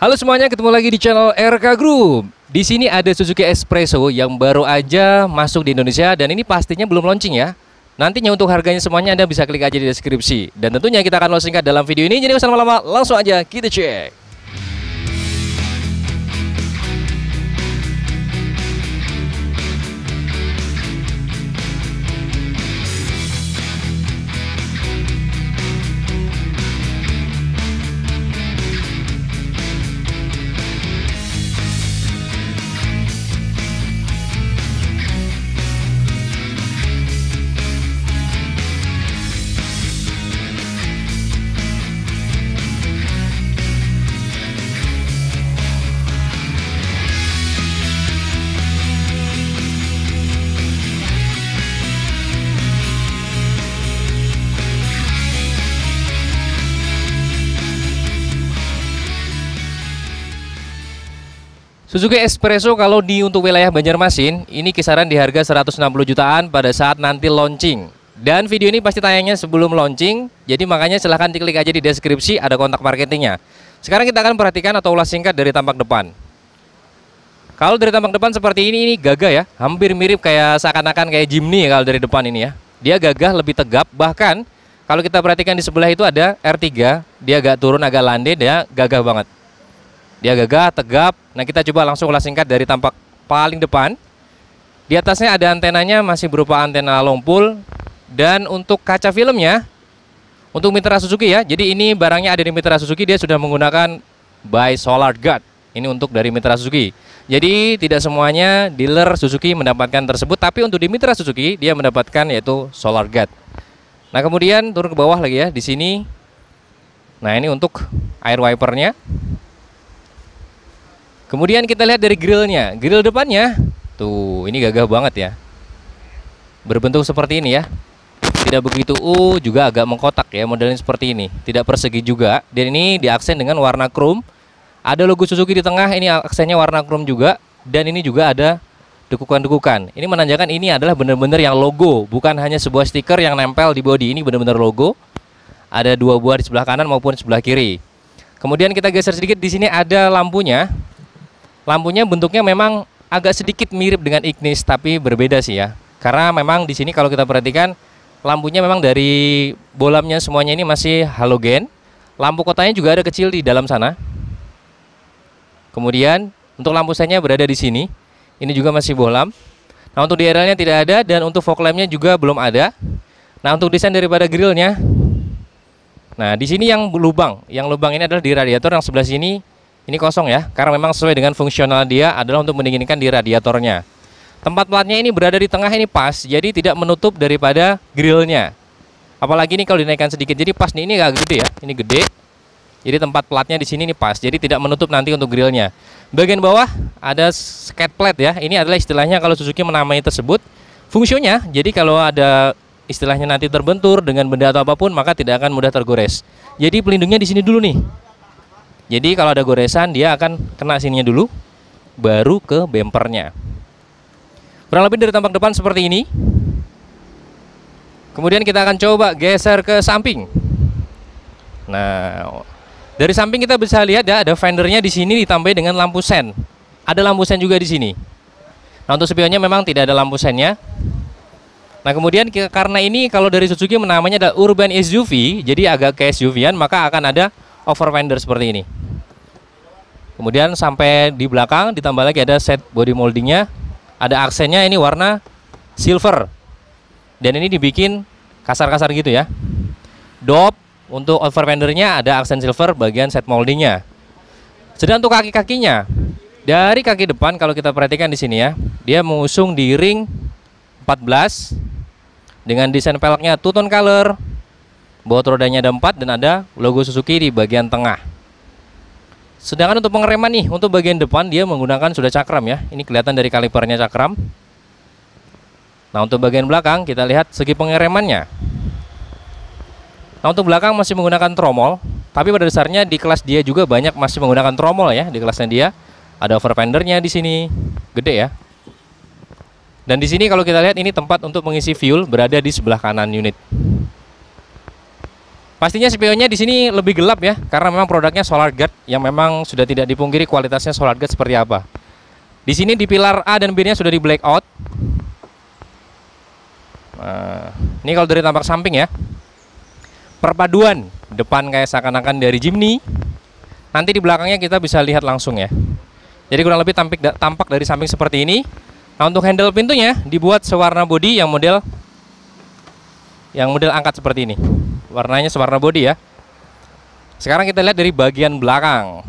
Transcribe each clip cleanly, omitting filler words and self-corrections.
Halo semuanya, ketemu lagi di channel RK Group. Di sini ada Suzuki Espresso yang baru aja masuk di Indonesia dan ini pastinya belum launching ya. Nantinya untuk harganya semuanya Anda bisa klik aja di deskripsi. Dan tentunya kita akan launchingkan dalam video ini. Jadi usah lama-lama, langsung aja kita cek. Suzuki Espresso kalau untuk wilayah Banjarmasin ini kisaran di harga 160 jutaan pada saat nanti launching. Dan video ini pasti tayangnya sebelum launching, jadi makanya silahkan diklik aja di deskripsi, ada kontak marketingnya. Sekarang kita akan perhatikan atau ulas singkat dari tampak depan. Kalau dari tampak depan seperti ini gagah ya, hampir mirip kayak seakan-akan kayak Jimny kalau dari depan ini ya. Dia gagah, lebih tegap, bahkan kalau kita perhatikan di sebelah itu ada R3, dia agak turun, agak landai, dia gagah banget. Dia gagah, tegap. Nah kita coba langsung ulas singkat dari tampak paling depan. Di atasnya ada antenanya, masih berupa antena long pull. Dan untuk kaca filmnya, untuk Mitra Suzuki ya, jadi ini barangnya ada di Mitra Suzuki, dia sudah menggunakan by Solar Guard. Ini untuk dari Mitra Suzuki. Jadi tidak semuanya dealer Suzuki mendapatkan tersebut, tapi untuk di Mitra Suzuki dia mendapatkan yaitu Solar Guard. Nah kemudian turun ke bawah lagi ya, di sini. Nah ini untuk air wipernya. Kemudian kita lihat dari grillnya, grill depannya, tuh ini gagah banget ya, berbentuk seperti ini ya, tidak begitu juga agak mengkotak ya, modelnya seperti ini, tidak persegi juga, dan ini diaksen dengan warna chrome, ada logo Suzuki di tengah, ini aksennya warna chrome juga, dan ini juga ada dekukan-dekukan, ini menandakan ini adalah benar-benar yang logo, bukan hanya sebuah stiker yang nempel di bodi, ini benar-benar logo, ada dua buah di sebelah kanan maupun sebelah kiri. Kemudian kita geser sedikit, di sini ada lampunya. Lampunya bentuknya memang agak sedikit mirip dengan Ignis, tapi berbeda sih ya. Karena memang di sini kalau kita perhatikan lampunya memang dari bolamnya semuanya ini masih halogen. Lampu kotanya juga ada kecil di dalam sana. Kemudian untuk lampu senya berada di sini. Ini juga masih bohlam. Nah untuk DRL-nya tidak ada dan untuk fog lamp-nya juga belum ada. Nah untuk desain daripada grillnya, nah di sini yang lubang ini adalah di radiator, yang sebelah sini ini kosong ya, karena memang sesuai dengan fungsional dia adalah untuk mendinginkan di radiatornya. Tempat platnya ini berada di tengah, ini pas, jadi tidak menutup daripada grillnya. Apalagi ini kalau dinaikkan sedikit, jadi pas nih, ini agak gede ya, ini gede. Jadi tempat platnya di sini ini pas, jadi tidak menutup nanti untuk grillnya. Bagian bawah ada skate plate ya, ini adalah istilahnya kalau Suzuki menamai tersebut fungsinya. Jadi kalau ada istilahnya nanti terbentur dengan benda atau apapun, maka tidak akan mudah tergores. Jadi pelindungnya di sini dulu nih. Jadi kalau ada goresan dia akan kena sininya dulu, baru ke bempernya. Kurang lebih dari tampak depan seperti ini. Kemudian kita akan coba geser ke samping. Nah, dari samping kita bisa lihat ya, ada fendernya di sini ditambah dengan lampu sen. Ada lampu sen juga di sini. Nah untuk spionnya memang tidak ada lampu sennya. Nah kemudian karena ini kalau dari Suzuki namanya adalah urban SUV, jadi agak ke SUV-an, maka akan ada over fender seperti ini. Kemudian sampai di belakang ditambah lagi ada set body moldingnya, ada aksennya ini warna silver, dan ini dibikin kasar-kasar gitu ya. Dop untuk over fendernya ada aksen silver bagian set moldingnya. Sedang untuk kaki-kakinya, dari kaki depan kalau kita perhatikan di sini ya, dia mengusung di ring 14 dengan desain peleknya two tone color. Bot rodanya ada 4 dan ada logo Suzuki di bagian tengah. Sedangkan untuk pengereman nih, untuk bagian depan dia menggunakan sudah cakram ya. Ini kelihatan dari kalipernya cakram. Nah untuk bagian belakang kita lihat segi pengeremannya. Nah untuk belakang masih menggunakan tromol, tapi pada dasarnya di kelas dia juga banyak masih menggunakan tromol ya. Di kelasnya dia ada over fendernya di sini, gede ya. Dan di sini kalau kita lihat ini tempat untuk mengisi fuel berada di sebelah kanan unit. Pastinya spionnya di sini lebih gelap ya, karena memang produknya Solar Guard yang memang sudah tidak dipungkiri kualitasnya Solar Guard seperti apa. Di sini di pilar A dan B-nya sudah di blackout. Nah, ini kalau dari tampak samping ya. Perpaduan depan kayak seakan-akan dari Jimny. Nanti di belakangnya kita bisa lihat langsung ya. Jadi kurang lebih tampak dari samping seperti ini. Nah, untuk handle pintunya dibuat sewarna bodi yang model angkat seperti ini. Warnanya sewarna bodi ya. Sekarang kita lihat dari bagian belakang.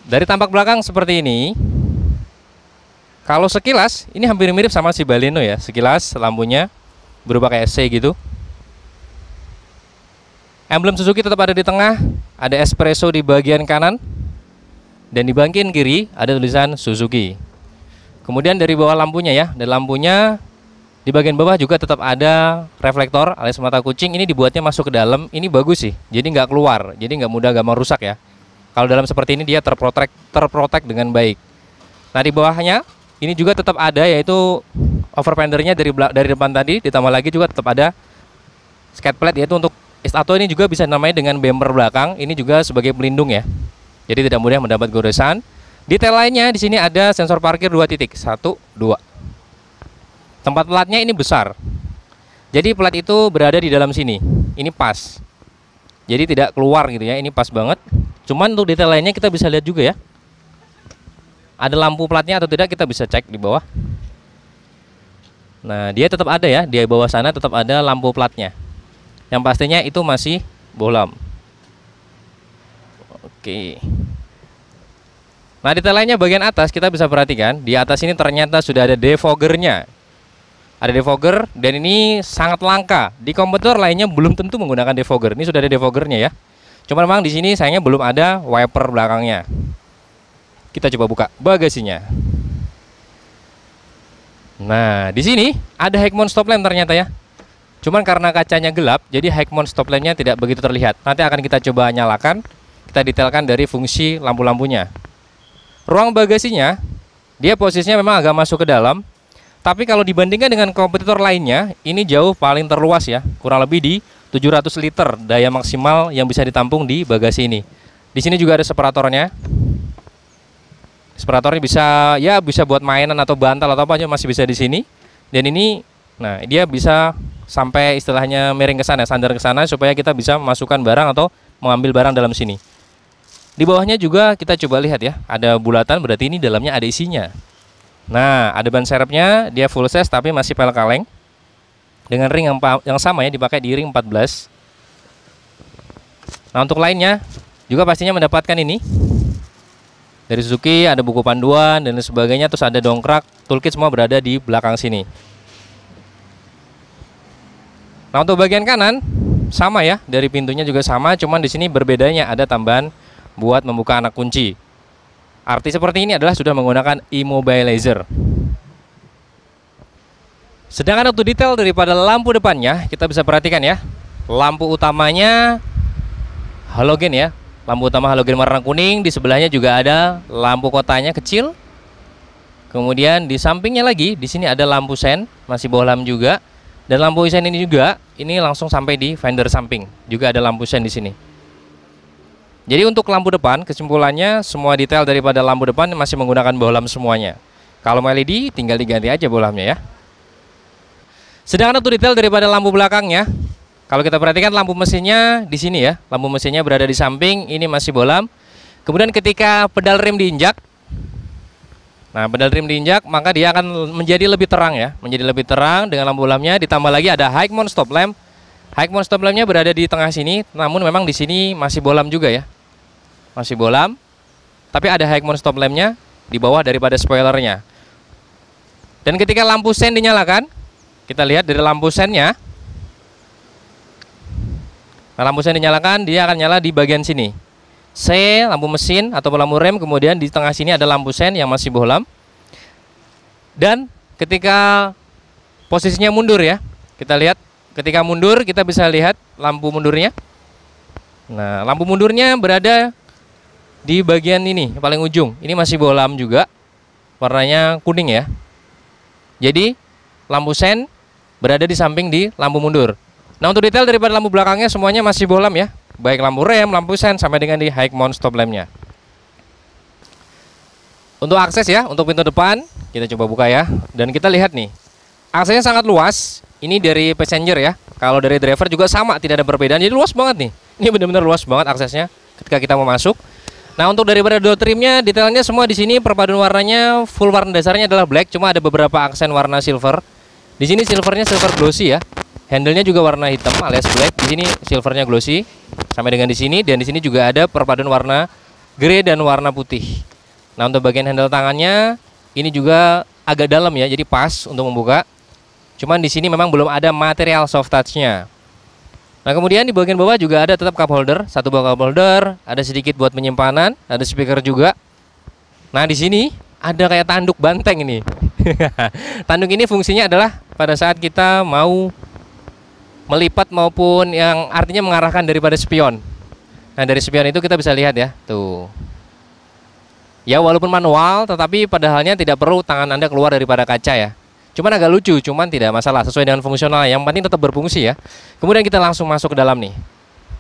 Dari tampak belakang seperti ini. Kalau sekilas ini hampir mirip sama si Baleno ya. Sekilas lampunya berubah kayak C gitu. Emblem Suzuki tetap ada di tengah. Ada espresso di bagian kanan. Dan di bagian kiri ada tulisan Suzuki. Kemudian dari bawah lampunya ya. Dan lampunya di bagian bawah juga tetap ada reflektor alias mata kucing. Ini dibuatnya masuk ke dalam. Ini bagus sih. Jadi nggak keluar. Jadi nggak mudah gampang rusak ya. Kalau dalam seperti ini dia terprotek dengan baik. Nah, di bawahnya ini juga tetap ada, yaitu overfendernya dari depan tadi. Ditambah lagi juga tetap ada skate plate, yaitu untuk atau ini juga bisa namanya dengan bumper belakang. Ini juga sebagai pelindung ya. Jadi tidak mudah mendapat goresan. Detail lainnya di sini ada sensor parkir 2 titik. 1, 2. Tempat platnya ini besar. Jadi plat itu berada di dalam sini. Ini pas. Jadi tidak keluar gitu ya. Ini pas banget. Cuman untuk detail lainnya kita bisa lihat juga ya. Ada lampu platnya atau tidak kita bisa cek di bawah. Nah, dia tetap ada ya. Di bawah sana tetap ada lampu platnya. Yang pastinya itu masih bohlam. Oke. Nah, detail lainnya bagian atas kita bisa perhatikan. Di atas ini ternyata sudah ada defoggernya. Ada defogger dan ini sangat langka. Di kompetitor lainnya belum tentu menggunakan defogger. Ini sudah ada defoggernya ya. Cuma memang di sini sayangnya belum ada wiper belakangnya. Kita coba buka bagasinya. Nah, di sini ada high mount stop lamp ternyata ya. Cuman karena kacanya gelap, jadi high mount stop lampnya tidak begitu terlihat. Nanti akan kita coba nyalakan. Kita detailkan dari fungsi lampu-lampunya. Ruang bagasinya, dia posisinya memang agak masuk ke dalam. Tapi kalau dibandingkan dengan kompetitor lainnya, ini jauh paling terluas ya. Kurang lebih di 700 liter daya maksimal yang bisa ditampung di bagasi ini. Di sini juga ada separatornya. Separatornya bisa buat mainan atau bantal atau apa aja masih bisa di sini. Dan ini, nah dia bisa sampai istilahnya miring ke sana, sandar ke sana supaya kita bisa memasukkan barang atau mengambil barang dalam sini. Di bawahnya juga kita coba lihat ya, ada bulatan berarti ini dalamnya ada isinya. Nah, ada ban serepnya, dia full size tapi masih pel kaleng dengan ring yang sama ya, dipakai di ring 14. Nah, untuk lainnya juga pastinya mendapatkan ini dari Suzuki, ada buku panduan dan sebagainya, terus ada dongkrak, toolkit semua berada di belakang sini. Nah, untuk bagian kanan sama ya, dari pintunya juga sama, cuman di sini berbedanya ada tambahan buat membuka anak kunci. Arti seperti ini adalah sudah menggunakan immobilizer. Sedangkan untuk detail daripada lampu depannya kita bisa perhatikan ya. Lampu utamanya halogen ya. Lampu utama halogen warna kuning, di sebelahnya juga ada lampu kotanya kecil. Kemudian di sampingnya lagi di sini ada lampu sen, masih bohlam juga. Dan lampu sen ini juga ini langsung sampai di fender samping. Juga ada lampu sen di sini. Jadi untuk lampu depan, kesimpulannya semua detail daripada lampu depan masih menggunakan bohlam semuanya. Kalau LED tinggal diganti aja bohlamnya ya. Sedangkan untuk detail daripada lampu belakangnya, kalau kita perhatikan lampu mesinnya di sini ya, lampu mesinnya berada di samping, ini masih bohlam. Kemudian ketika pedal rem diinjak, nah pedal rem diinjak maka dia akan menjadi lebih terang ya, menjadi lebih terang dengan lampu bohlamnya. Ditambah lagi ada high mount stop lamp. High mount stop lampnya berada di tengah sini, namun memang di sini masih bohlam juga ya. Masih bohlam, tapi ada high mount stop lampnya di bawah daripada spoilernya. Dan ketika lampu sen dinyalakan, kita lihat dari lampu sennya. Nah, lampu sen dinyalakan, dia akan nyala di bagian sini. C, lampu mesin atau lampu rem, kemudian di tengah sini ada lampu sen yang masih bohlam. Dan ketika posisinya mundur ya, kita lihat ketika mundur kita bisa lihat lampu mundurnya. Nah, lampu mundurnya berada di bagian ini paling ujung. Ini masih bohlam juga, warnanya kuning ya. Jadi lampu sen berada di samping di lampu mundur. Nah, untuk detail daripada lampu belakangnya semuanya masih bolam ya, baik lampu rem, lampu sen, sampai dengan di high mount stop lampnya. Untuk akses ya, untuk pintu depan kita coba buka ya, dan kita lihat nih, aksesnya sangat luas. Ini dari passenger ya, kalau dari driver juga sama, tidak ada perbedaan. Jadi luas banget nih, ini benar-benar luas banget aksesnya ketika kita mau masuk. Nah, untuk daripada door trimnya, detailnya semua di sini perpaduan warnanya full warna dasarnya adalah black, cuma ada beberapa aksen warna silver. Di sini silvernya silver glossy ya. Handle-nya juga warna hitam alias black. Di sini silvernya glossy sampai dengan di sini, dan di sini juga ada perpaduan warna grey dan warna putih. Nah, untuk bagian handle tangannya ini juga agak dalam ya, jadi pas untuk membuka. Cuman di sini memang belum ada material soft touch-nya. Nah, kemudian di bagian bawah juga ada tetap cup holder, satu buah cup holder, ada sedikit buat penyimpanan, ada speaker juga. Nah, di sini ada kayak tanduk banteng ini. Tanduk ini fungsinya adalah pada saat kita mau melipat maupun yang artinya mengarahkan daripada spion. Nah, dari spion itu kita bisa lihat ya, tuh. Ya, walaupun manual, tetapi padahalnya tidak perlu tangan Anda keluar daripada kaca ya. Cuman agak lucu, cuman tidak masalah, sesuai dengan fungsional. Yang penting tetap berfungsi ya. Kemudian kita langsung masuk ke dalam nih.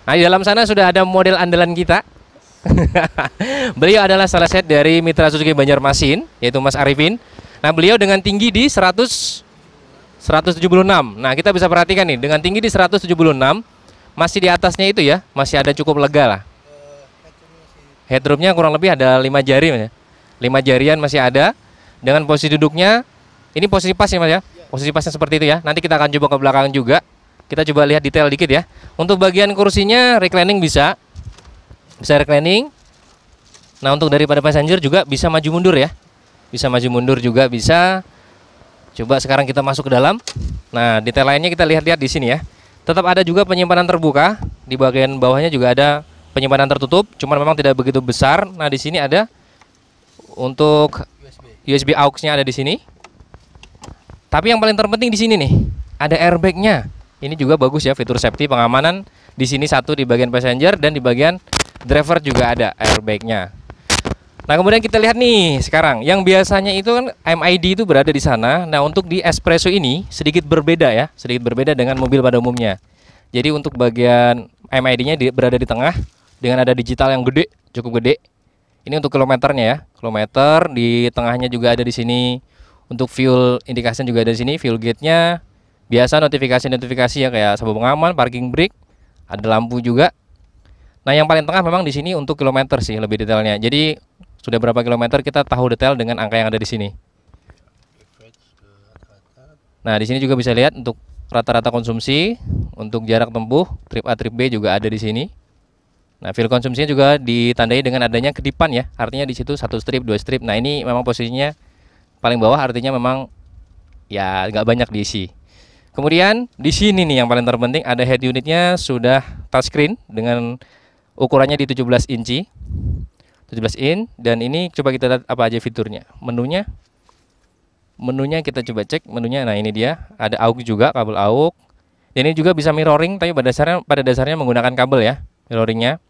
Nah, di dalam sana sudah ada model andalan kita. Beliau adalah salah satu dari mitra Suzuki Banjarmasin, yaitu Mas Arifin. Nah, beliau dengan tinggi di 176. Nah, kita bisa perhatikan nih, dengan tinggi di 176, masih di atasnya itu ya, masih ada cukup lega lah. Headroomnya kurang lebih ada 5 jari ya. 5 jarian masih ada. Dengan posisi duduknya, ini posisi pas ya Mas ya. Posisi pasnya seperti itu ya. Nanti kita akan coba ke belakang juga. Kita coba lihat detail dikit ya. Untuk bagian kursinya reclining bisa reclining. Nah, untuk daripada passenger juga bisa maju mundur ya. Bisa maju mundur juga bisa. Coba sekarang kita masuk ke dalam. Nah, detail lainnya kita lihat-lihat di sini ya. Tetap ada juga penyimpanan terbuka. Di bagian bawahnya juga ada penyimpanan tertutup, cuman memang tidak begitu besar. Nah, di sini ada untuk USB aux-nya ada di sini. Tapi yang paling terpenting di sini nih, ada airbag-nya. Ini juga bagus ya, fitur safety pengamanan. Di sini satu di bagian passenger dan di bagian driver juga ada airbag-nya. Nah, kemudian kita lihat nih sekarang, yang biasanya itu kan MID itu berada di sana. Nah, untuk di Espresso ini sedikit berbeda ya, sedikit berbeda dengan mobil pada umumnya. Jadi untuk bagian MID-nya berada di tengah dengan ada digital yang gede, cukup gede. Ini untuk kilometernya ya, kilometer. Di tengahnya juga ada di sini. Untuk fuel indication juga ada di sini, fuel gate-nya. Biasa notifikasi ya, kayak sabuk pengaman, parking brake, ada lampu juga. Nah, yang paling tengah memang di sini untuk kilometer sih lebih detailnya. Jadi sudah berapa kilometer kita tahu detail dengan angka yang ada di sini. Nah, di sini juga bisa lihat untuk rata-rata konsumsi, untuk jarak tempuh, trip A, trip B juga ada di sini. Nah, fuel konsumsinya juga ditandai dengan adanya kedipan ya. Artinya di situ 1 strip, 2 strip. Nah, ini memang posisinya paling bawah, artinya memang ya nggak banyak diisi. Kemudian di sini nih yang paling terpenting, ada head unitnya sudah touchscreen dengan ukurannya di 17 inci. 17 in, dan ini coba kita lihat apa aja fiturnya. Menunya kita coba cek menunya. Nah, ini dia, ada AUX juga, kabel AUX. Dan ini juga bisa mirroring, tapi pada dasarnya menggunakan kabel ya, mirroringnya.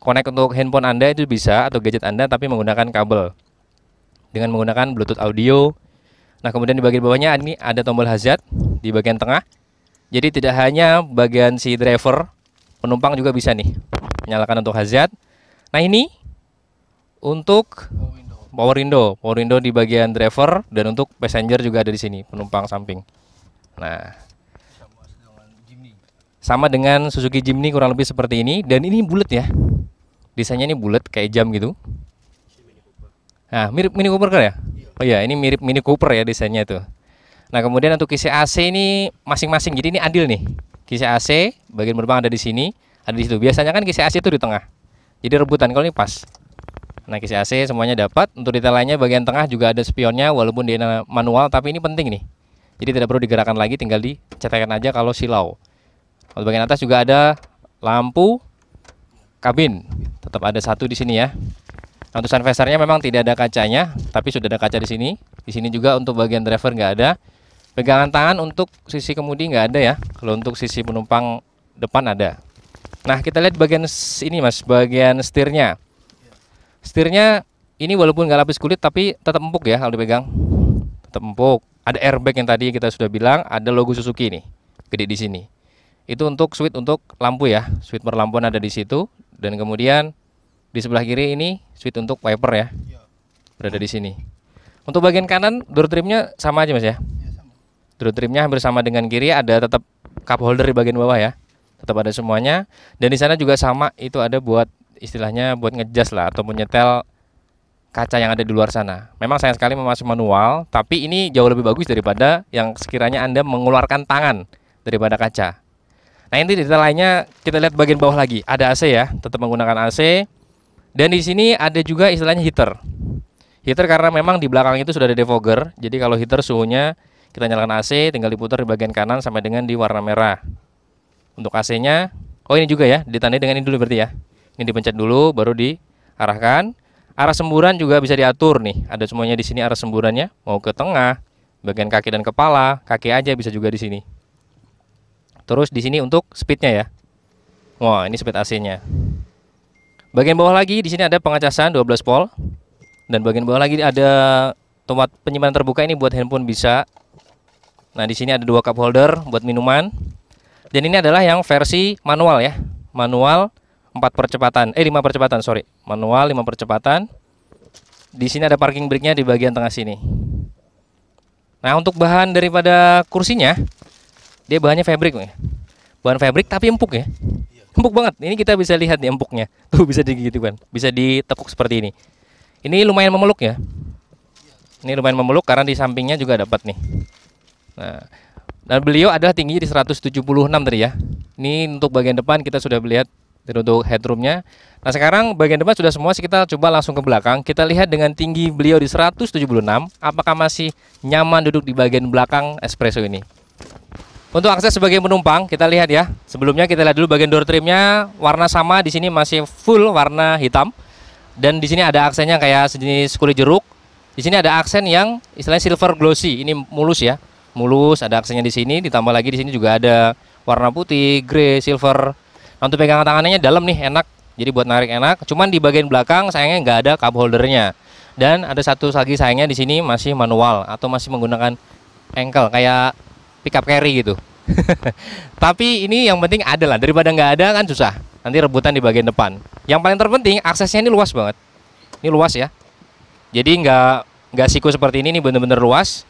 Connect untuk handphone Anda itu bisa, atau gadget Anda, tapi menggunakan kabel dengan menggunakan Bluetooth audio. Nah, kemudian di bagian bawahnya ini ada tombol hazard di bagian tengah. Jadi tidak hanya bagian si driver, penumpang juga bisa nih menyalakan untuk hazard. Nah, ini untuk power window di bagian driver, dan untuk passenger juga ada di sini, penumpang samping. Nah, sama dengan Suzuki Jimny kurang lebih seperti ini, dan ini bulat ya. Desainnya ini bulat kayak jam gitu. Nah, mirip Mini Cooper kan ya? Oh iya, ini mirip Mini Cooper ya desainnya tuh. Nah, kemudian untuk kisi AC ini masing-masing. Jadi ini adil nih. Kisi AC bagian penumpang ada di sini, ada di situ. Biasanya kan kisi AC itu di tengah. Jadi rebutan, kalau ini pas. Nah, kisi AC semuanya dapat. Untuk detail lainnya bagian tengah juga ada spionnya, walaupun dia manual, tapi ini penting nih. Jadi tidak perlu digerakkan lagi, tinggal dicetekkan aja kalau silau. Untuk bagian atas juga ada lampu kabin. Tetap ada satu di sini ya. Nah, untuk sunvisornya memang tidak ada kacanya, tapi sudah ada kaca di sini. Di sini juga untuk bagian driver nggak ada. Pegangan tangan untuk sisi kemudi nggak ada ya. Kalau untuk sisi penumpang depan ada. Nah, kita lihat bagian ini Mas, bagian setirnya. Setirnya ini walaupun nggak lapis kulit, tapi tetap empuk ya kalau dipegang. Tetap empuk. Ada airbag yang tadi kita sudah bilang, ada logo Suzuki nih, gede di sini. Itu untuk switch untuk lampu ya. Switch perlampuan ada di situ, dan kemudian di sebelah kiri ini switch untuk wiper ya. Berada di sini. Untuk bagian kanan door trimnya sama aja Mas ya. Door trimnya hampir sama dengan kiri, ada tetap cup holder di bagian bawah ya. Tetap ada semuanya. Dan di sana juga sama, itu ada buat istilahnya buat ngejas lah ataupun nyetel kaca yang ada di luar sana. Memang sayang sekali masih manual, tapi ini jauh lebih bagus daripada yang sekiranya Anda mengeluarkan tangan daripada kaca. Nah, ini detail lainnya kita lihat bagian bawah lagi. Ada AC ya, tetap menggunakan AC. Dan di sini ada juga istilahnya heater. Heater karena memang di belakang itu sudah ada defogger. Jadi kalau heater suhunya kita nyalakan AC, tinggal diputar di bagian kanan sampai dengan di warna merah. Untuk AC-nya, oh ini juga ya, ditandai dengan ini dulu berarti ya. Ini dipencet dulu, baru diarahkan. Arah semburan juga bisa diatur nih. Ada semuanya di sini arah semburannya, mau ke tengah, bagian kaki dan kepala, kaki aja bisa juga di sini. Terus di sini untuk speednya ya. Wah, ini speed AC-nya. Bagian bawah lagi di sini ada pengecasan 12 volt. Dan bagian bawah lagi ada tempat penyimpanan terbuka, ini buat handphone bisa. Nah, di sini ada 2 cup holder buat minuman. Dan ini adalah yang versi manual ya. Manual 5 percepatan, sorry. Manual 5 percepatan. Di sini ada parking brake-nya di bagian tengah sini. Nah, untuk bahan daripada kursinya, dia bahannya fabric ya. Bahan fabric tapi empuk ya. Empuk banget. Ini kita bisa lihat nih empuknya. Tuh bisa digigit kan. Bisa ditekuk seperti ini. Ini lumayan memeluk ya. Ini lumayan memeluk karena di sampingnya juga dapat nih. Nah, dan beliau adalah tingginya di 176 tadi ya. Ini untuk bagian depan kita sudah melihat. Dan untuk headroomnya. Nah, sekarang bagian depan sudah semua. Kita coba langsung ke belakang. Kita lihat dengan tinggi beliau di 176, apakah masih nyaman duduk di bagian belakang Espresso ini. Untuk akses sebagai penumpang kita lihat ya. Sebelumnya kita lihat dulu bagian door trimnya warna sama. Di sini masih full warna hitam. Dan di sini ada aksennya kayak sejenis kulit jeruk. Di sini ada aksen yang istilahnya silver glossy. Ini mulus ya. Mulus, ada aksennya di sini. Ditambah lagi di sini juga ada warna putih, grey, silver. Nah, untuk pegangan tangannya dalam nih, enak. Jadi buat narik enak. Cuman di bagian belakang sayangnya nggak ada cup holdernya. Dan ada satu lagi sayangnya di sini masih manual atau masih menggunakan ankle kayak pickup carry gitu. Tapi ini yang penting ada lah, daripada nggak ada kan susah. Nanti rebutan di bagian depan. Yang paling terpenting aksesnya ini luas banget. Ini luas ya. Jadi nggak siku seperti ini bener-bener luas.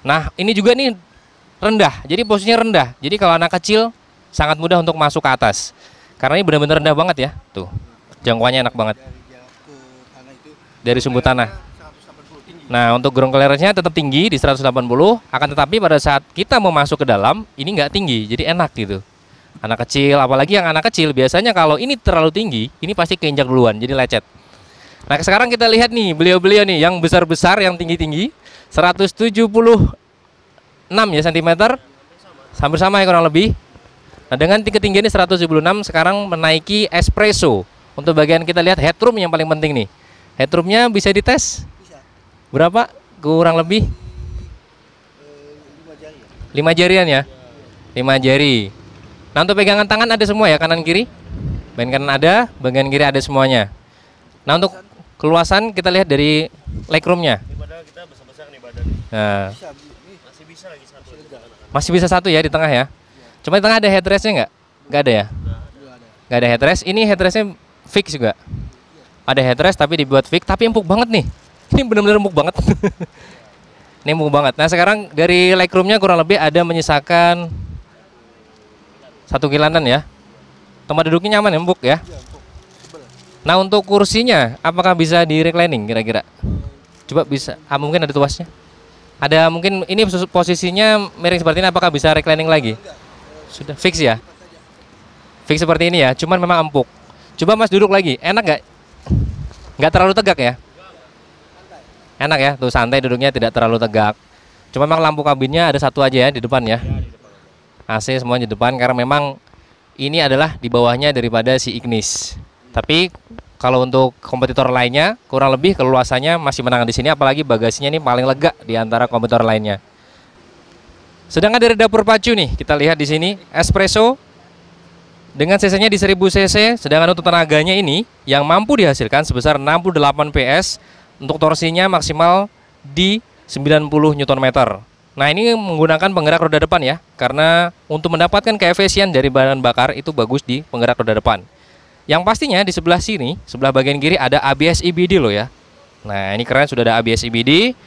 Nah, ini juga nih rendah. Jadi posisinya rendah. Jadi kalau anak kecil sangat mudah untuk masuk ke atas. Karena ini benar-benar rendah banget ya. Tuh. Jangkauannya enak banget. Dari sumbu tanah. Nah, untuk ground clearance-nya tetap tinggi di 180, akan tetapi pada saat kita mau masuk ke dalam, ini nggak tinggi, jadi enak gitu. Anak kecil, apalagi yang anak kecil, biasanya kalau ini terlalu tinggi, ini pasti keinjak duluan, jadi lecet. Nah, sekarang kita lihat nih, beliau-beliau nih, yang besar-besar, yang tinggi-tinggi, 176 ya cm, hampir sama ya kurang lebih. Nah, dengan ketinggian 176 sekarang menaiki Espresso. Untuk bagian kita lihat headroom yang paling penting nih. Headroomnya bisa dites? Bisa. Berapa? Kurang lebih 5 jarian ya? 5 jari. Nah, untuk pegangan tangan ada semua ya, kanan kiri? Bagian kanan ada, bagian kiri ada semuanya. Nah, untuk keluasan kita lihat dari legroomnya. Kita besar-besar nih badan. Nah, masih bisa satu ya di tengah ya? Cuma di tengah ada headrestnya nggak? Nggak ada ya? Nggak ada headrest. Ini headrestnya fix juga. Ada headrest tapi dibuat fix, tapi empuk banget nih. Ini benar-benar empuk banget. Ini empuk banget. Nah, sekarang dari legroomnya kurang lebih ada menyisakan 1 kilanan ya. Tempat duduknya nyaman, empuk ya. Nah, untuk kursinya apakah bisa di reclining kira-kira? Coba bisa. Mungkin ada tuasnya. Ada mungkin ini posisinya miring seperti ini, apakah bisa reclining lagi? Sudah fix ya? Fix seperti ini ya, cuman memang empuk. Coba Mas duduk lagi, enak nggak? Nggak terlalu tegak ya? Enak ya, tuh santai duduknya, tidak terlalu tegak. Cuma memang lampu kabinnya ada satu aja ya di depan ya. AC semuanya di depan karena memang ini adalah di bawahnya daripada si Ignis. Tapi kalau untuk kompetitor lainnya kurang lebih keluasannya masih menang di sini, apalagi bagasinya ini paling lega di antara kompetitor lainnya. Sedangkan dari dapur pacu nih, kita lihat di sini Espresso dengan cc-nya di 1000 cc, sedangkan untuk tenaganya ini yang mampu dihasilkan sebesar 68 PS, untuk torsinya maksimal di 90 Nm. Nah, ini menggunakan penggerak roda depan ya, karena untuk mendapatkan keefisien dari bahan bakar itu bagus di penggerak roda depan. Yang pastinya di sebelah sini, sebelah bagian kiri ada ABS EBD loh ya. Nah, ini keren, sudah ada ABS EBD.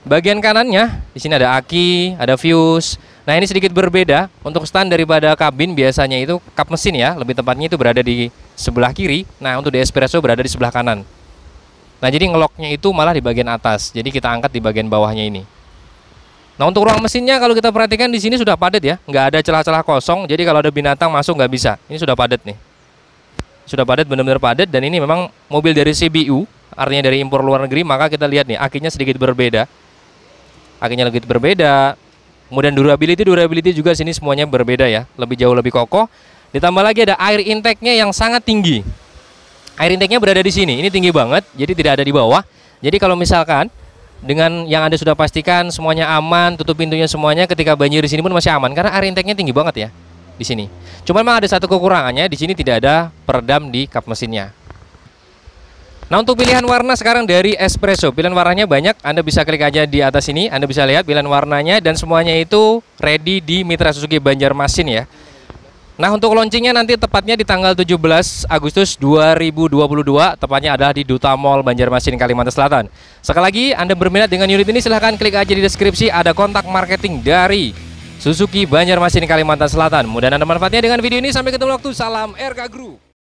Bagian kanannya di sini ada aki, ada fuse. Nah, ini sedikit berbeda. Untuk stand daripada kabin biasanya itu kap mesin ya, lebih tepatnya itu berada di sebelah kiri. Nah, untuk di espresso berada di sebelah kanan. Nah, jadi ngeloknya itu malah di bagian atas. Jadi kita angkat di bagian bawahnya ini. Nah, untuk ruang mesinnya kalau kita perhatikan di sini sudah padat ya, nggak ada celah-celah kosong. Jadi kalau ada binatang masuk nggak bisa. Ini sudah padat nih. Sudah padat, benar-benar padat. Dan ini memang mobil dari CBU, artinya dari impor luar negeri. Maka kita lihat nih, akinya sedikit berbeda. Akinya sedikit berbeda. Kemudian durability juga sini semuanya berbeda ya, lebih jauh lebih kokoh. Ditambah lagi ada air intake-nya yang sangat tinggi. Air intake-nya berada di sini. Ini tinggi banget, jadi tidak ada di bawah. Jadi kalau misalkan dengan yang Anda sudah pastikan semuanya aman, tutup pintunya semuanya, ketika banjir di sini pun masih aman karena air intake-nya tinggi banget ya di sini. Cuma memang ada satu kekurangannya, di sini tidak ada peredam di kap mesinnya. Nah, untuk pilihan warna sekarang dari Espresso, pilihan warnanya banyak. Anda bisa klik aja di atas ini, Anda bisa lihat pilihan warnanya dan semuanya itu ready di Mitra Suzuki Banjarmasin ya. Nah, untuk launchingnya nanti tepatnya di tanggal 17 Agustus 2022, tepatnya adalah di Duta Mall Banjarmasin, Kalimantan Selatan. Sekali lagi, Anda berminat dengan unit ini, silahkan klik aja di deskripsi, ada kontak marketing dari Suzuki Banjarmasin, Kalimantan Selatan. Mudah-mudahan Anda manfaatnya dengan video ini. Sampai ketemu waktu, salam RK Group.